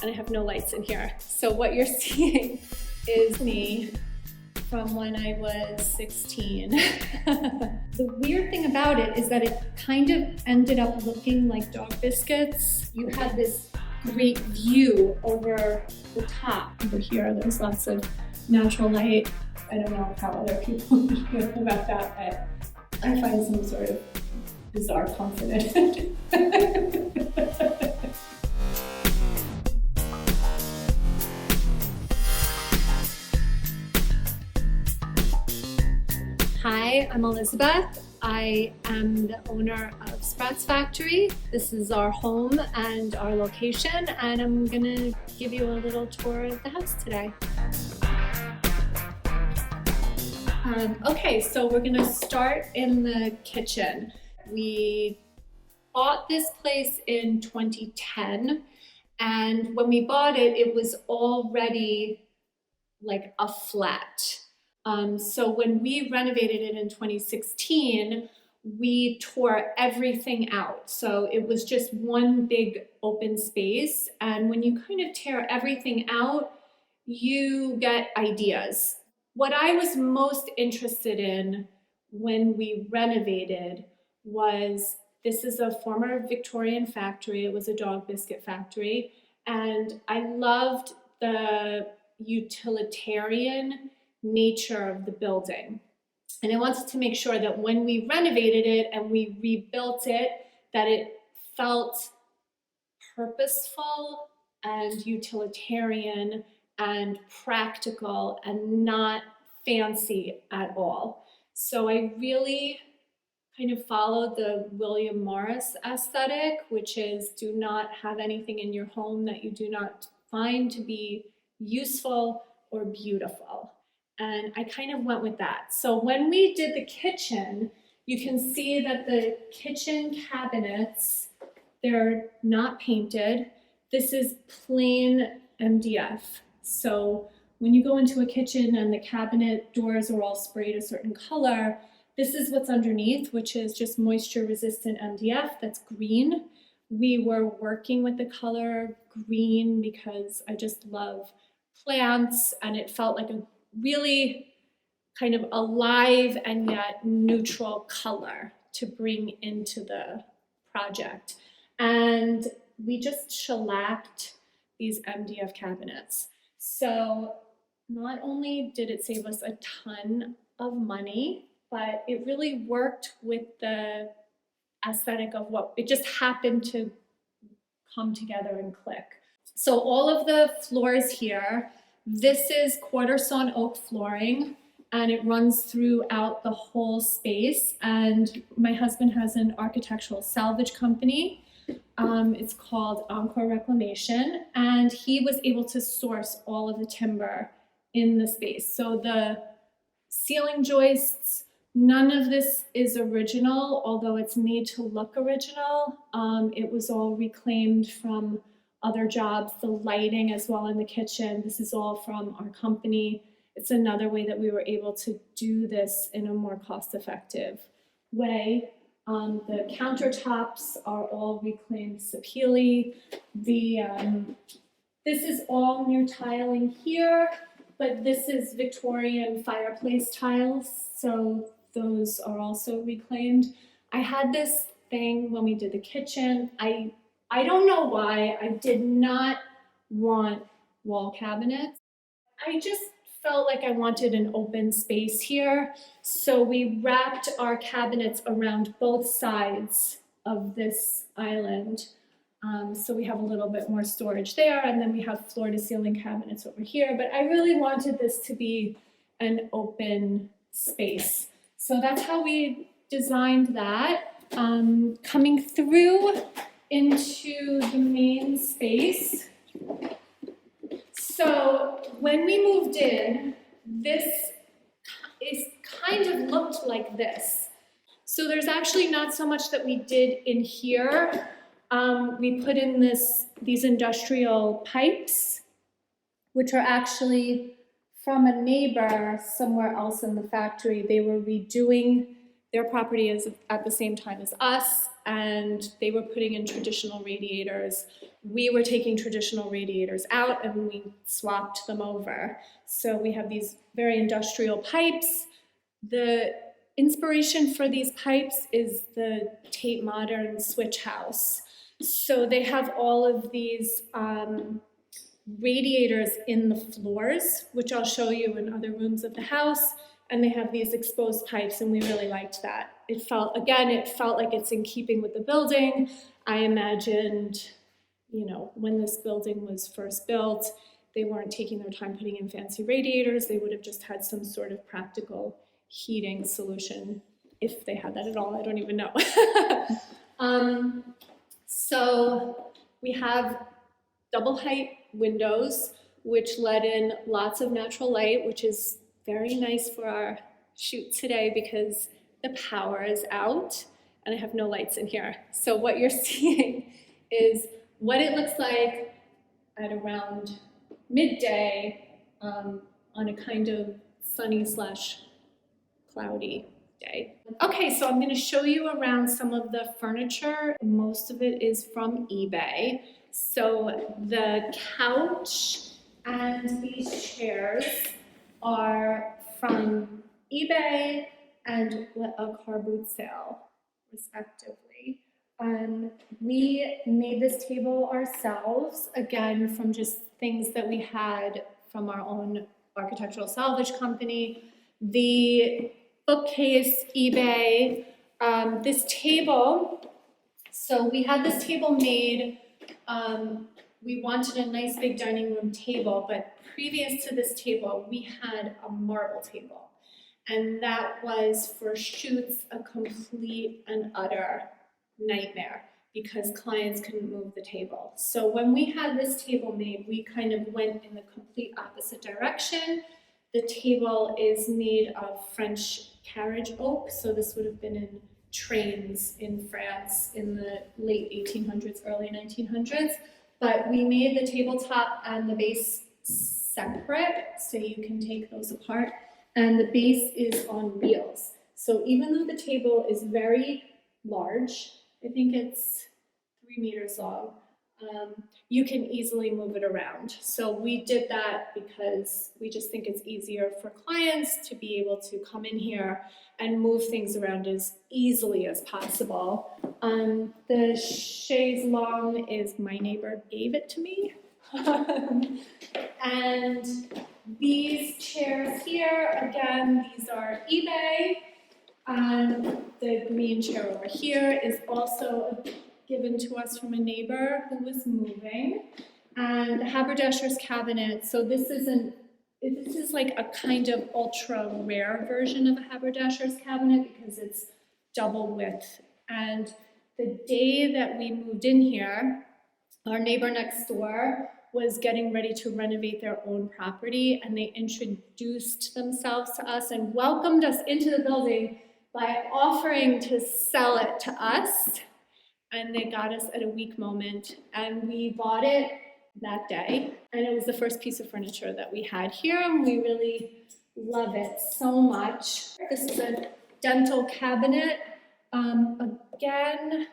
and I have no lights in here. So what you're seeing is me from when I was 16. The weird thing about it is that it kind of ended up looking like dog biscuits. You had this great view over the top. Over here, there's lots of natural light. I don't know how other people feel about that, but I find some sort of bizarre comfort in it. Hi, I'm Elisabeth. I am the owner of Spratts Factory. This is our home and our location, and I'm gonna give you a little tour of the house today. Okay, so we're gonna start in the kitchen. We bought this place in 2010, and when we bought it, it was already like a flat. So when we renovated it in 2016, we tore everything out. So it was just one big open space. And when you kind of tear everything out, you get ideas. What I was most interested in when we renovated was, this is a former Victorian factory. It was a dog biscuit factory. And I loved the utilitarian nature of the building. And I wanted to make sure that when we renovated it and we rebuilt it, that it felt purposeful and utilitarian and practical and not fancy at all. So I really kind of followed the William Morris aesthetic, which is do not have anything in your home that you do not find to be useful or beautiful. And I kind of went with that. So when we did the kitchen, you can see that the kitchen cabinets, they're not painted. This is plain MDF. So when you go into a kitchen and the cabinet doors are all sprayed a certain color, this is what's underneath, which is just moisture resistant MDF that's green. We were working with the color green because I just love plants, and it felt like a really kind of alive and yet neutral color to bring into the project. And we just shellacked these MDF cabinets. So not only did it save us a ton of money, but it really worked with the aesthetic of what it just happened to come together and click. So all of the floors here, this is quarter sawn oak flooring, and it runs throughout the whole space. And my husband has an architectural salvage company. It's called Encore Reclamation, and he was able to source all of the timber in the space. So the ceiling joists, none of this is original, although it's made to look original. It was all reclaimed from other jobs. The lighting as well in the kitchen, this is all from our company. It's another way that we were able to do this in a more cost-effective way. The countertops are all reclaimed sapele. This is all new tiling here, but this is Victorian fireplace tiles, so those are also reclaimed. I had this thing when we did the kitchen. I don't know why I did not want wall cabinets. I just felt like I wanted an open space here. So we wrapped our cabinets around both sides of this island. So we have a little bit more storage there, and then we have floor to ceiling cabinets over here. But I really wanted this to be an open space. So that's how we designed that. Coming through into the main space. So when we moved in, this is kind of looked like this. So there's actually not so much that we did in here. We put in these industrial pipes, which are actually from a neighbor somewhere else in the factory. They were redoing their property is at the same time as us, and they were putting in traditional radiators. We were taking traditional radiators out and we swapped them over. So we have these very industrial pipes. The inspiration for these pipes is the Tate Modern switch house. So they have all of these radiators in the floors, which I'll show you in other rooms of the house, and they have these exposed pipes, and we really liked that. It felt like it's in keeping with the building. I imagined, when this building was first built, they weren't taking their time putting in fancy radiators. They would have just had some sort of practical heating solution, if they had that at all. I don't even know. So we have double height windows, which let in lots of natural light, which is very nice for our shoot today because the power is out and I have no lights in here. So what you're seeing is what it looks like at around midday on a kind of sunny/cloudy day. Okay, so I'm going to show you around some of the furniture. Most of it is from eBay. So the couch and these chairs are from eBay and a car boot sale, respectively. We made this table ourselves, again, from just things that we had from our own architectural salvage company. The bookcase, eBay, this table. So we had this table made. We wanted a nice big dining room table, but previous to this table, we had a marble table. And that was for shoots a complete and utter nightmare because clients couldn't move the table. So when we had this table made, we kind of went in the complete opposite direction. The table is made of French carriage oak, so this would have been in trains in France in the late 1800s, early 1900s. But we made the tabletop and the base separate, so you can take those apart. And the base is on wheels. So even though the table is very large, I think it's 3 meters long, you can easily move it around. So we did that because we just think it's easier for clients to be able to come in here and move things around as easily as possible. The chaise longue is my neighbor gave it to me. And these chairs here, again, these are eBay. And the green chair over here is also given to us from a neighbor who was moving. And the haberdasher's cabinet, so this is like a kind of ultra rare version of a haberdasher's cabinet because it's double width. And the day that we moved in here, our neighbor next door was getting ready to renovate their own property, and they introduced themselves to us and welcomed us into the building by offering to sell it to us. And they got us at a weak moment, and we bought it that day. And it was the first piece of furniture that we had here, and we really love it so much. This is a dental cabinet. Again,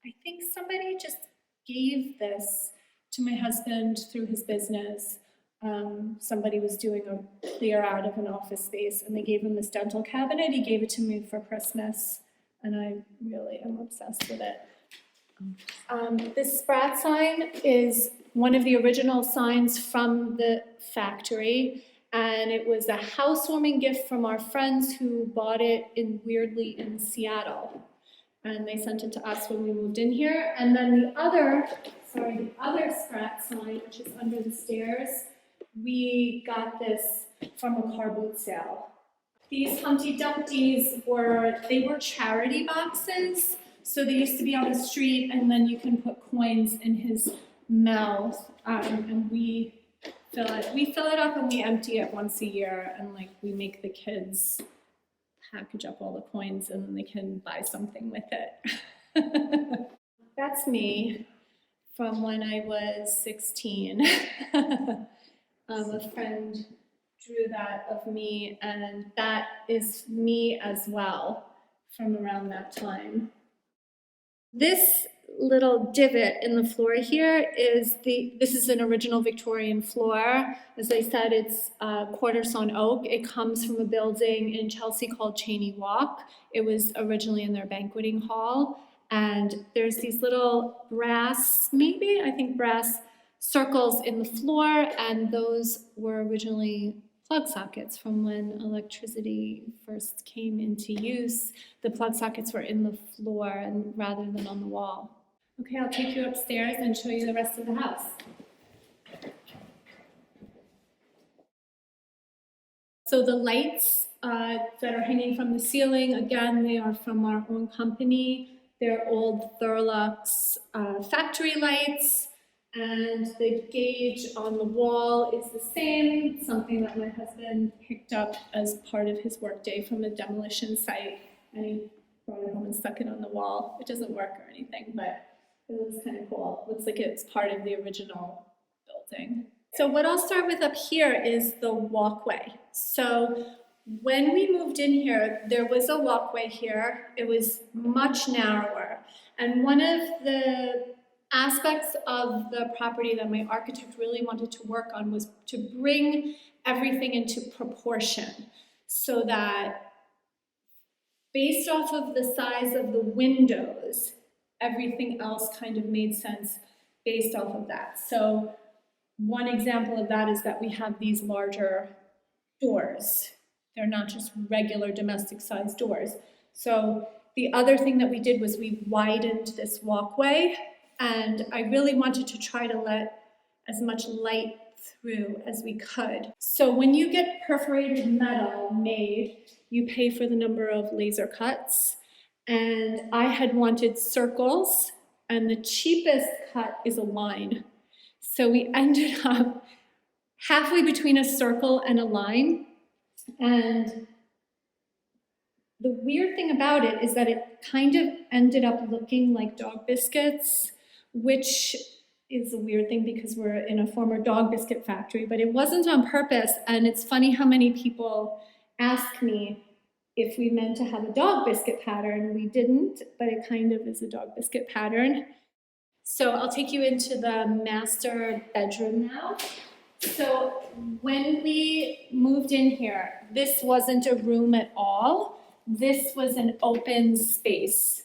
I think somebody just gave this to my husband through his business. Somebody was doing a clear out of an office space, and they gave him this dental cabinet. He gave it to me for Christmas, and I really am obsessed with it. This Spratts sign is one of the original signs from the factory, and it was a housewarming gift from our friends who bought it weirdly in Seattle. And they sent it to us when we moved in here. And then the other Spratts sign, which is under the stairs, we got this from a car boot sale. These Humpty Dumptys were charity boxes. So they used to be on the street, and then you can put coins in his mouth, and we fill it up and we empty it once a year, and we make the kids package up all the coins and then they can buy something with it. That's me from when I was 16. A friend drew that of me, and that is me as well from around that time. This little divot in the floor here this is an original Victorian floor. As I said, it's quarter sawn oak. It comes from a building in Chelsea called Cheney Walk. It was originally in their banqueting hall. And there's these little brass circles in the floor, and those were originally plug sockets from when electricity first came into use. The plug sockets were in the floor and rather than on the wall. Okay, I'll take you upstairs and show you the rest of the house. So the lights that are hanging from the ceiling, again, they are from our own company. They're old Spratts Factory lights. And the gauge on the wall is the same, something that my husband picked up as part of his workday from a demolition site. And he brought it home and stuck it on the wall. It doesn't work or anything, but it looks kind of cool. It looks like it's part of the original building. So what I'll start with up here is the walkway. So when we moved in here, there was a walkway here. It was much narrower. And one of the aspects of the property that my architect really wanted to work on was to bring everything into proportion so that based off of the size of the windows, everything else kind of made sense based off of that. So one example of that is that we have these larger doors. They're not just regular domestic sized doors. So the other thing that we did was we widened this walkway, and I really wanted to try to let as much light through as we could. So when you get perforated metal made, you pay for the number of laser cuts. And I had wanted circles, and the cheapest cut is a line. So we ended up halfway between a circle and a line. And the weird thing about it is that it kind of ended up looking like dog biscuits, which is a weird thing because we're in a former dog biscuit factory, but it wasn't on purpose. And it's funny how many people ask me if we meant to have a dog biscuit pattern. We didn't, but it kind of is a dog biscuit pattern. So I'll take you into the master bedroom now. So when we moved in here, this wasn't a room at all. This was an open space.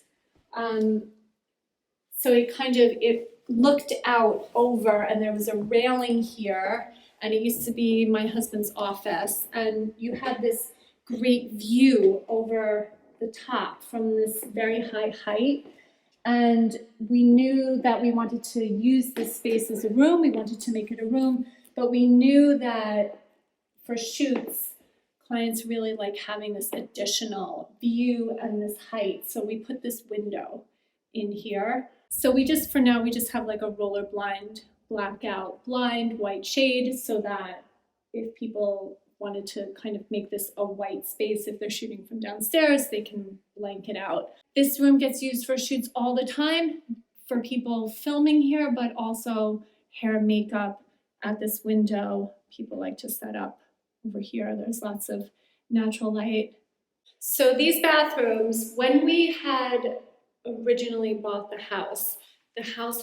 So it looked out over, and there was a railing here, and it used to be my husband's office, and you had this great view over the top from this very high height. And we knew that we wanted to use this space as a room. We wanted to make it a room, but we knew that for shoots, clients really like having this additional view and this height. So we put this window in here. So for now, we just have like a roller blind, blackout blind, white shade, so that if people wanted to kind of make this a white space, if they're shooting from downstairs, they can blank it out. This room gets used for shoots all the time for people filming here, but also hair, makeup at this window. People like to set up over here. There's lots of natural light. So these bathrooms, when we had originally bought the house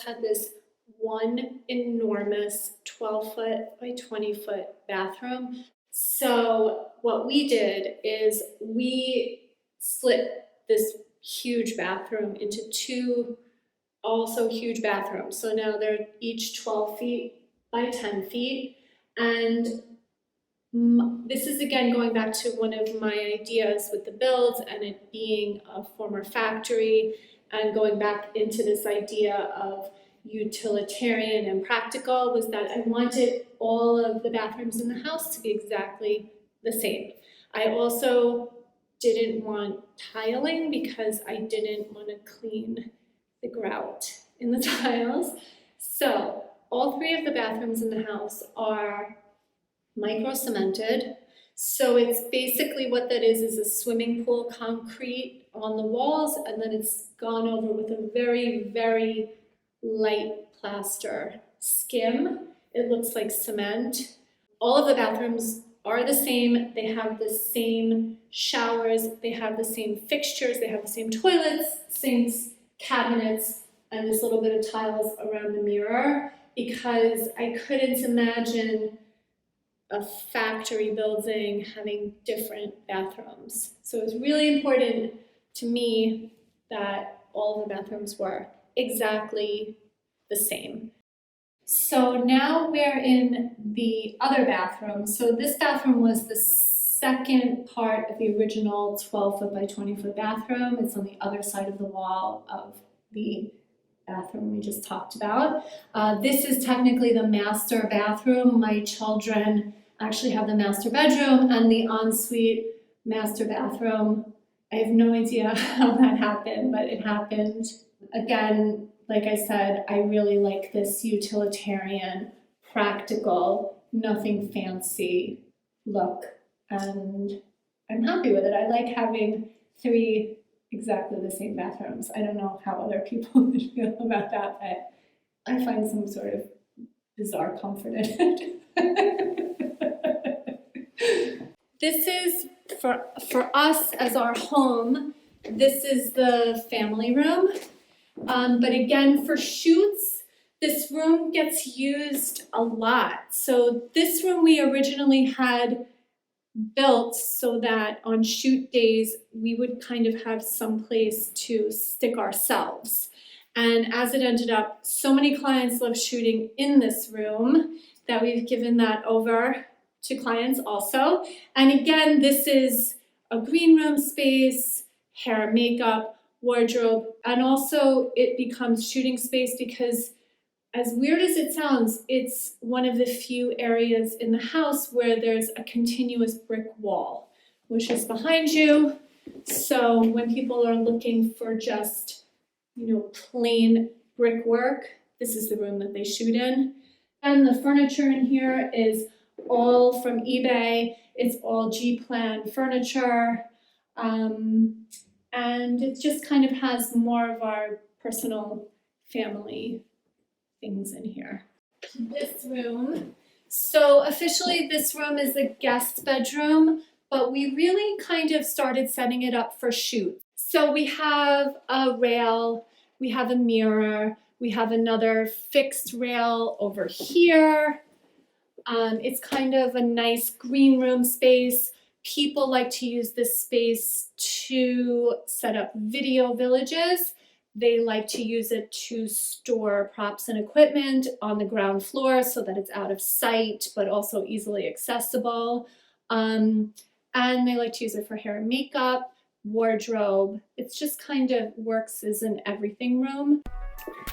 had this one enormous 12-foot by 20-foot bathroom. So what we did is we split this huge bathroom into two also huge bathrooms. So now they're each 12 feet by 10 feet. And this is again going back to one of my ideas with the builds and it being a former factory, and going back into this idea of utilitarian and practical, was that I wanted all of the bathrooms in the house to be exactly the same. I also didn't want tiling because I didn't want to clean the grout in the tiles. So all three of the bathrooms in the house are micro cemented. So it's basically what that is a swimming pool concrete on the walls, and then it's gone over with a very, very light plaster skim. It looks like cement. All of the bathrooms are the same. They have the same showers, they have the same fixtures, they have the same toilets, sinks, cabinets, and this little bit of tiles around the mirror, because I couldn't imagine a factory building having different bathrooms. So it was really important to me that all of the bathrooms were exactly the same. So now we're in the other bathroom. So this bathroom was the second part of the original 12-foot by 20-foot bathroom. It's on the other side of the wall of the bathroom we just talked about. This is technically the master bathroom. My children actually have the master bedroom and the ensuite master bathroom. I have no idea how that happened, but it happened. Again, like I said, I really like this utilitarian, practical, nothing fancy look, and I'm happy with it. I like having 3 exactly the same bathrooms. I don't know how other people would feel about that, but I find some sort of bizarre comfort in it. This is for us as our home. This is the family room. But again, for shoots, this room gets used a lot. So this room we originally had built so that on shoot days, we would kind of have some place to stick ourselves. And as it ended up, so many clients love shooting in this room that we've given that over to clients also. And again, this is a green room space, hair and makeup, wardrobe, and also it becomes shooting space because, as weird as it sounds, it's one of the few areas in the house where there's a continuous brick wall, which is behind you. So when people are looking for just, plain brickwork, this is the room that they shoot in. And the furniture in here is all from eBay. It's all G-plan furniture. And it just kind of has more of our personal family things in here. This room. So officially this room is a guest bedroom, but we really kind of started setting it up for shoots. So we have a rail, we have a mirror, we have another fixed rail over here. It's kind of a nice green room space. People like to use this space to set up video villages. They like to use it to store props and equipment on the ground floor so that it's out of sight, but also easily accessible. And they like to use it for hair and makeup, wardrobe. It's just kind of works as an everything room.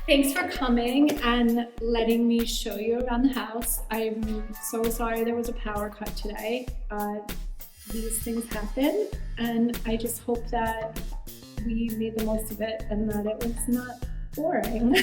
Thanks for coming and letting me show you around the house. I'm so sorry there was a power cut today. These things happen, and I just hope that we made the most of it and that it was not boring.